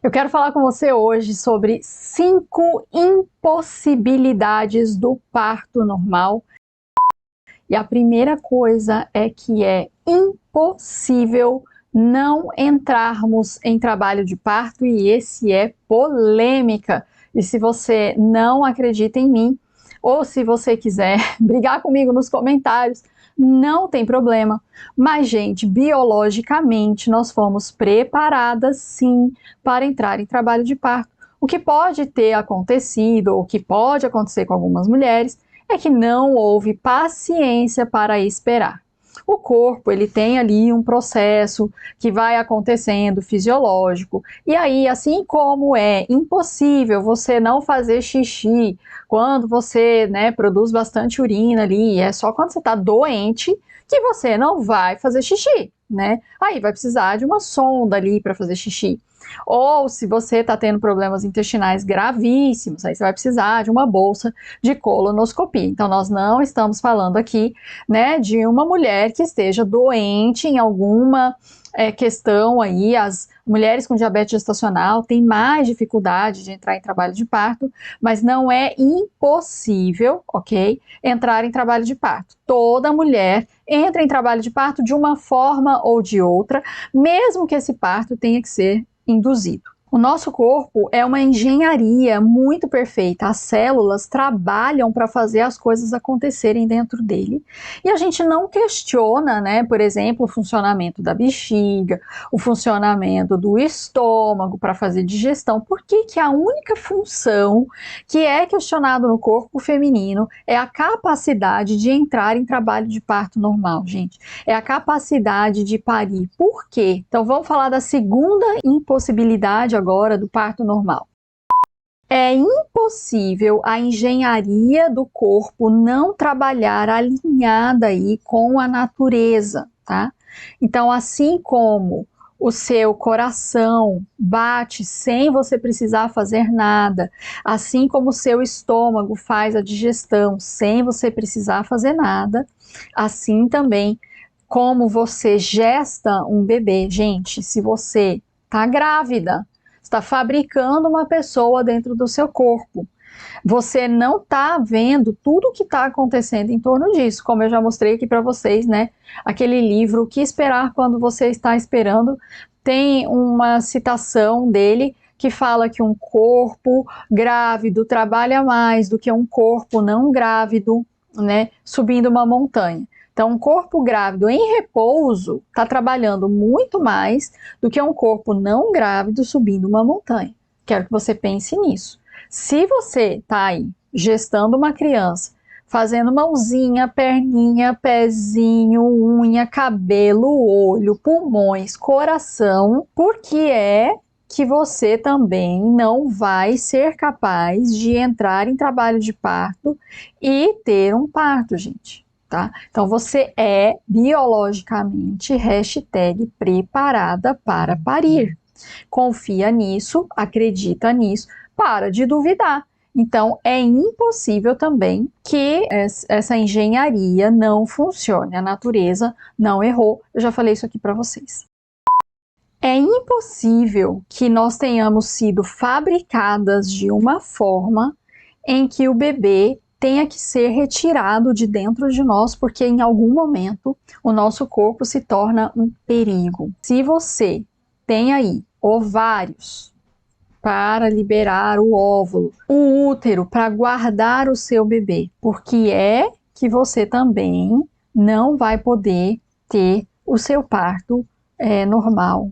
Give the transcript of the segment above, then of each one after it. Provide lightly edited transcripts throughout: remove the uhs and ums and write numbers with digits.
Eu quero falar com você hoje sobre 5 impossibilidades do parto normal. E a primeira coisa é que é impossível não entrarmos em trabalho de parto, e esse é polêmica. E se você não acredita em mim, ou se você quiser brigar comigo nos comentários, não tem problema. Mas, gente, biologicamente nós fomos preparadas sim para entrar em trabalho de parto. O que pode ter acontecido, ou o que pode acontecer com algumas mulheres, é que não houve paciência para esperar. O corpo, ele tem ali um processo que vai acontecendo fisiológico, e aí, assim como é impossível você não fazer xixi quando você, produz bastante urina ali, é só quando você está doente que você não vai fazer xixi, Aí vai precisar de uma sonda ali para fazer xixi. Ou se você está tendo problemas intestinais gravíssimos, aí você vai precisar de uma bolsa de colonoscopia. Então, nós não estamos falando aqui, de uma mulher que esteja doente em alguma questão aí. As mulheres com diabetes gestacional têm mais dificuldade de entrar em trabalho de parto, mas não é impossível, ok? Entrar em trabalho de parto. Toda mulher entra em trabalho de parto de uma forma ou de outra, mesmo que esse parto tenha que ser induzido. O nosso corpo é uma engenharia muito perfeita. As células trabalham para fazer as coisas acontecerem dentro dele. E a gente não questiona, por exemplo, o funcionamento da bexiga, o funcionamento do estômago para fazer digestão. Por que que a única função que é questionada no corpo feminino é a capacidade de entrar em trabalho de parto normal, gente? É a capacidade de parir. Por quê? Então vamos falar da segunda impossibilidade agora do parto normal. É impossível a engenharia do corpo não trabalhar alinhada aí com a natureza, tá? Então, assim como o seu coração bate sem você precisar fazer nada, assim como o seu estômago faz a digestão sem você precisar fazer nada, assim também como você gesta um bebê. Gente, se você está grávida, está fabricando uma pessoa dentro do seu corpo, você não está vendo tudo o que está acontecendo em torno disso, como eu já mostrei aqui para vocês, aquele livro O que Esperar Quando Você Está Esperando, tem uma citação dele que fala que um corpo grávido trabalha mais do que um corpo não grávido, subindo uma montanha. Então, um corpo grávido em repouso está trabalhando muito mais do que um corpo não grávido subindo uma montanha. Quero que você pense nisso. Se você está aí gestando uma criança, fazendo mãozinha, perninha, pezinho, unha, cabelo, olho, pulmões, coração, por que é que você também não vai ser capaz de entrar em trabalho de parto e ter um parto, gente? Tá? Então, você é biologicamente #preparada para parir. Confia nisso, acredita nisso, para de duvidar. Então, é impossível também que essa engenharia não funcione. A natureza não errou. Eu já falei isso aqui para vocês. É impossível que nós tenhamos sido fabricadas de uma forma em que o bebê tenha que ser retirado de dentro de nós, porque em algum momento o nosso corpo se torna um perigo. Se você tem aí ovários para liberar o óvulo, o útero para guardar o seu bebê, porque é que você também não vai poder ter o seu parto normal.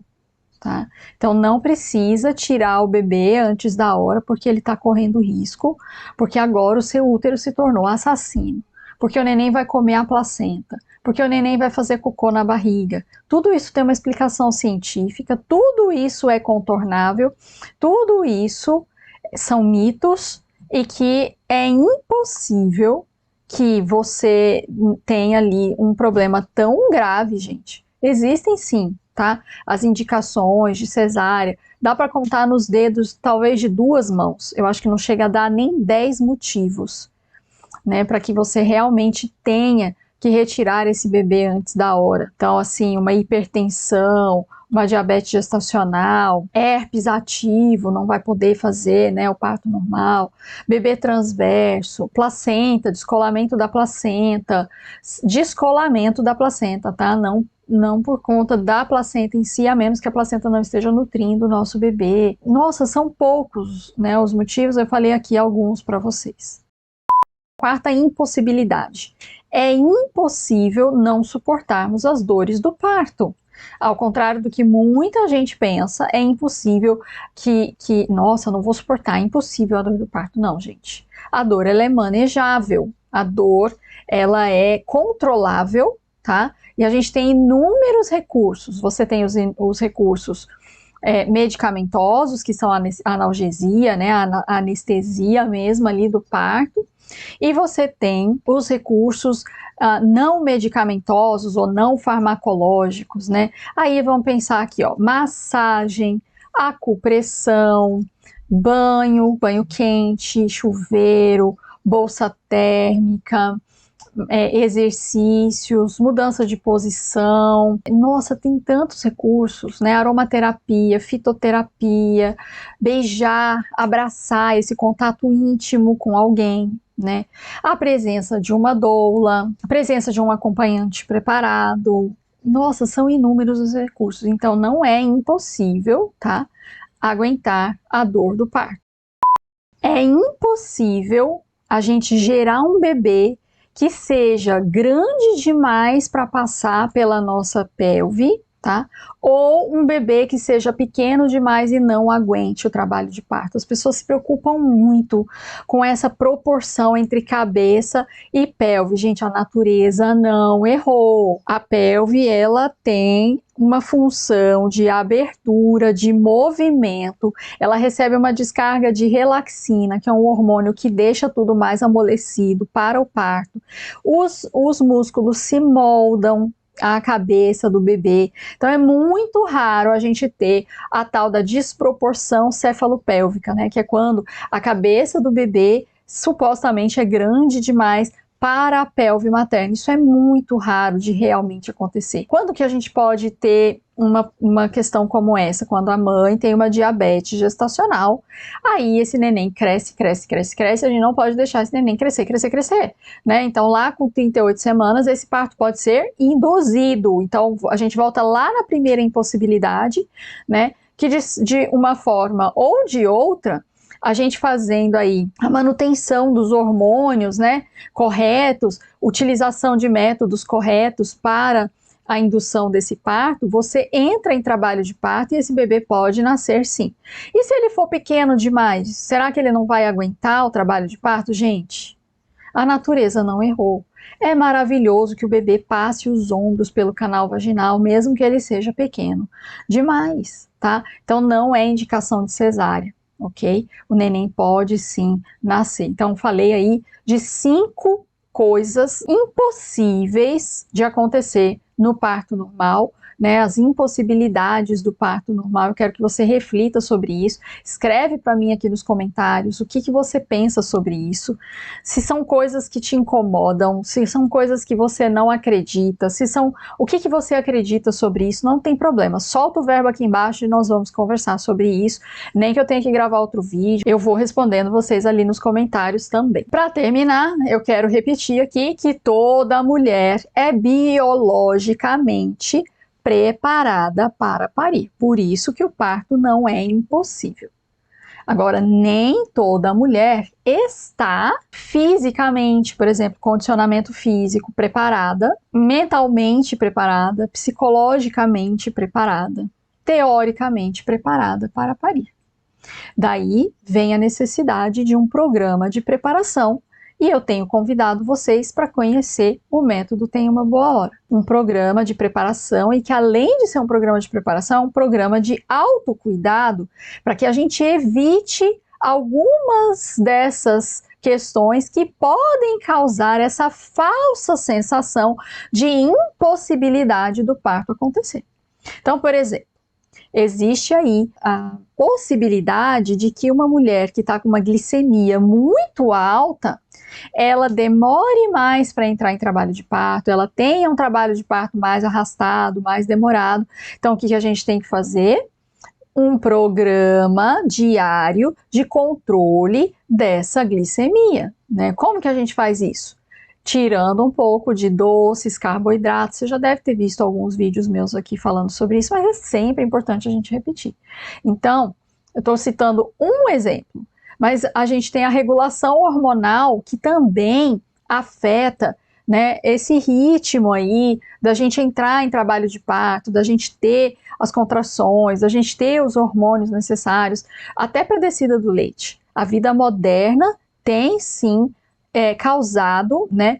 Tá? Então não precisa tirar o bebê antes da hora, porque ele está correndo risco, porque agora o seu útero se tornou assassino, porque o neném vai comer a placenta, porque o neném vai fazer cocô na barriga. Tudo isso tem uma explicação científica, tudo isso é contornável, tudo isso são mitos e que é impossível que você tenha ali um problema tão grave, gente. Existem sim, tá? As indicações de cesárea, dá para contar nos dedos, talvez de 2 mãos. Eu acho que não chega a dar nem 10 motivos, para que você realmente tenha que retirar esse bebê antes da hora. Então, assim, uma hipertensão, uma diabetes gestacional, herpes ativo, não vai poder fazer, né, o parto normal, bebê transverso, placenta, descolamento da placenta, tá? Não por conta da placenta em si, a menos que a placenta não esteja nutrindo o nosso bebê. Nossa, são poucos, né, os motivos, eu falei aqui alguns para vocês. Quarta impossibilidade. É impossível não suportarmos as dores do parto. Ao contrário do que muita gente pensa, é impossível nossa, não vou suportar, é impossível a dor do parto. Não, gente. A dor, ela é manejável. A dor, ela é controlável, tá? E a gente tem inúmeros recursos. Você tem os recursos medicamentosos, que são a analgesia, né? A anestesia mesmo ali do parto. E você tem os recursos não medicamentosos ou não farmacológicos, né? Aí vamos pensar aqui, ó, massagem, acupressão, banho quente, chuveiro, bolsa térmica, exercícios, mudança de posição. Nossa, tem tantos recursos, né? Aromaterapia, fitoterapia, beijar, abraçar, esse contato íntimo com alguém, né? A presença de uma doula, a presença de um acompanhante preparado. Nossa, são inúmeros os recursos. Então, não é impossível, tá? Aguentar a dor do parto. É impossível a gente gerar um bebê que seja grande demais para passar pela nossa pelve, tá? Ou um bebê que seja pequeno demais e não aguente o trabalho de parto. As pessoas se preocupam muito com essa proporção entre cabeça e pelve. Gente, a natureza não errou. A pelve, ela tem uma função de abertura, de movimento, ela recebe uma descarga de relaxina, que é um hormônio que deixa tudo mais amolecido para o parto. Os músculos se moldam à cabeça do bebê, então é muito raro a gente ter a tal da desproporção cefalopélvica, né, que é quando a cabeça do bebê supostamente é grande demais para a pelve materna. Isso é muito raro de realmente acontecer. Quando que a gente pode ter uma questão como essa? Quando a mãe tem uma diabetes gestacional, aí esse neném cresce, a gente não pode deixar esse neném crescer, né? Então lá com 38 semanas, esse parto pode ser induzido. Então a gente volta lá na primeira impossibilidade, né? Que de uma forma ou de outra, a gente fazendo aí a manutenção dos hormônios, né, corretos, utilização de métodos corretos para a indução desse parto, você entra em trabalho de parto e esse bebê pode nascer sim. E se ele for pequeno demais, será que ele não vai aguentar o trabalho de parto? Gente, a natureza não errou. É maravilhoso que o bebê passe os ombros pelo canal vaginal, mesmo que ele seja pequeno demais, tá? Então não é indicação de cesárea. Ok? O neném pode sim nascer. Então, falei aí de 5 coisas impossíveis de acontecer no parto normal, né? As impossibilidades do parto normal. Eu quero que você reflita sobre isso. Escreve para mim aqui nos comentários o que você pensa sobre isso. Se são coisas que te incomodam, se são coisas que você não acredita, se são o que você acredita sobre isso, não tem problema. Solta o verbo aqui embaixo e nós vamos conversar sobre isso. Nem que eu tenha que gravar outro vídeo, eu vou respondendo vocês ali nos comentários também. Para terminar, eu quero repetir aqui que toda mulher é biologicamente preparada para parir. Por isso que o parto não é impossível. Agora, nem toda mulher está fisicamente, por exemplo, condicionamento físico preparada, mentalmente preparada, psicologicamente preparada, teoricamente preparada para parir. Daí vem a necessidade de um programa de preparação e eu tenho convidado vocês para conhecer o método Tem Uma Boa Hora. Um programa de preparação e que, além de ser um programa de preparação, é um programa de autocuidado para que a gente evite algumas dessas questões que podem causar essa falsa sensação de impossibilidade do parto acontecer. Então, por exemplo, existe aí a possibilidade de que uma mulher que está com uma glicemia muito alta, ela demore mais para entrar em trabalho de parto, ela tenha um trabalho de parto mais arrastado, mais demorado. Então, o que a gente tem que fazer? Um programa diário de controle dessa glicemia, né? Como que a gente faz isso? Tirando um pouco de doces, carboidratos. Você já deve ter visto alguns vídeos meus aqui falando sobre isso, mas é sempre importante a gente repetir. Então, eu estou citando um exemplo, mas a gente tem a regulação hormonal que também afeta, né, esse ritmo aí da gente entrar em trabalho de parto, da gente ter as contrações, da gente ter os hormônios necessários, até para a descida do leite. A vida moderna tem sim causado, né,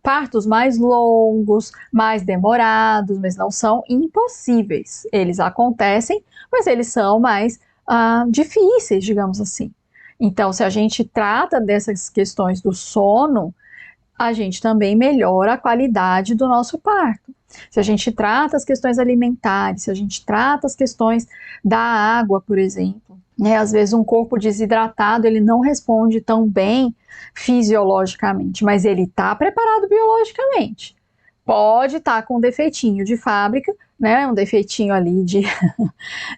partos mais longos, mais demorados, mas não são impossíveis. Eles acontecem, mas eles são mais difíceis, digamos assim. Então, se a gente trata dessas questões do sono, a gente também melhora a qualidade do nosso parto. Se a gente trata as questões alimentares, se a gente trata as questões da água, por exemplo, né? Às vezes um corpo desidratado, ele não responde tão bem fisiologicamente, mas ele está preparado biologicamente. Pode estar com um defeitinho de fábrica, né? Um defeitinho ali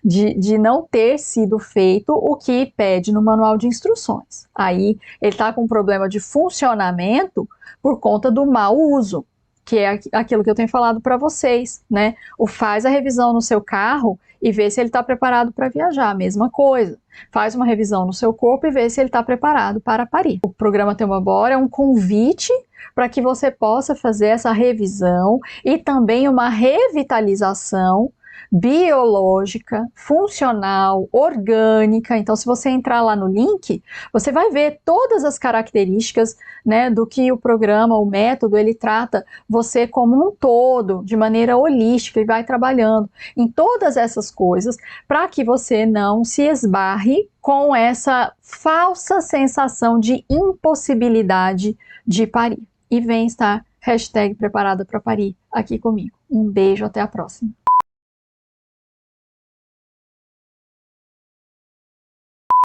de não ter sido feito o que pede no manual de instruções. Aí ele está com um problema de funcionamento por conta do mau uso, que é aquilo que eu tenho falado para vocês, né? Faz a revisão no seu carro e vê se ele está preparado para viajar, mesma coisa. Faz uma revisão no seu corpo e vê se ele está preparado para parir. O programa Ter uma Bora é um convite para que você possa fazer essa revisão e também uma revitalização biológica, funcional, orgânica. Então, se você entrar lá no link, você vai ver todas as características, né, do que o programa, o método, ele trata você como um todo, de maneira holística, e vai trabalhando em todas essas coisas para que você não se esbarre com essa falsa sensação de impossibilidade de parir. E vem estar #preparada para parir aqui comigo. Um beijo, até a próxima.